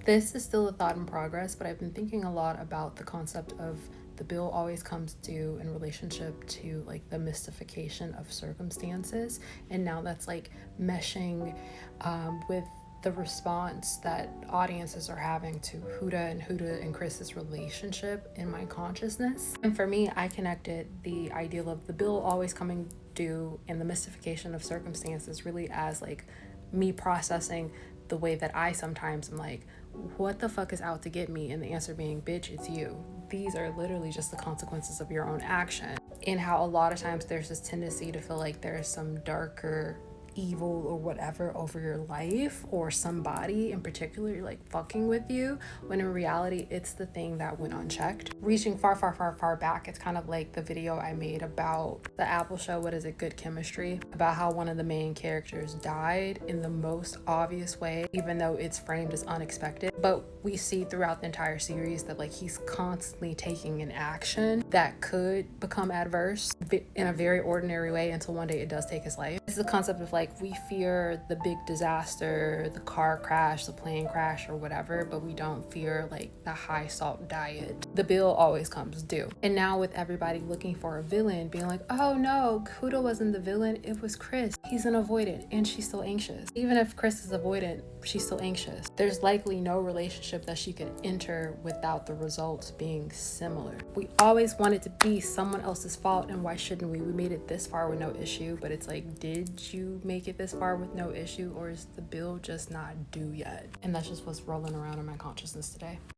This is still a thought in progress, but I've been thinking a lot about the concept of the bill always comes due in relationship to like the mystification of circumstances, and now that's like meshing with the response that audiences are having to Huda and Chris's relationship in my consciousness. And for me, I connected the ideal of the bill always coming due and the mystification of circumstances really as like me processing the way that I sometimes am like, what the fuck is out to get me? And the answer being, bitch, it's you. These are literally just the consequences of your own action. And how a lot of times there's this tendency to feel like there's some darker evil or whatever over your life or somebody in particular like fucking with you, when in reality it's the thing that went unchecked. Reaching far back, it's kind of like the video I made about the Apple show, what is it, Good Chemistry, about how one of the main characters died in the most obvious way, even though it's framed as unexpected. But we see throughout the entire series that like he's constantly taking an action that could become adverse in a very ordinary way until one day it does take his life. This is the concept of like, we fear the big disaster, the car crash, the plane crash or whatever, but we don't fear like the high salt diet. The bill always comes due. And now with everybody looking for a villain, being like, oh no, Kudo wasn't the villain, it was Chris. He's an avoidant and she's still anxious. Even if Chris is avoidant, she's still anxious. There's likely no relationship that she could enter without the results being similar. We always want it to be someone else's fault, and why shouldn't we? We made it this far with no issue, but it's like, did you make it this far with no issue, or is the bill just not due yet? And that's just what's rolling around in my consciousness today.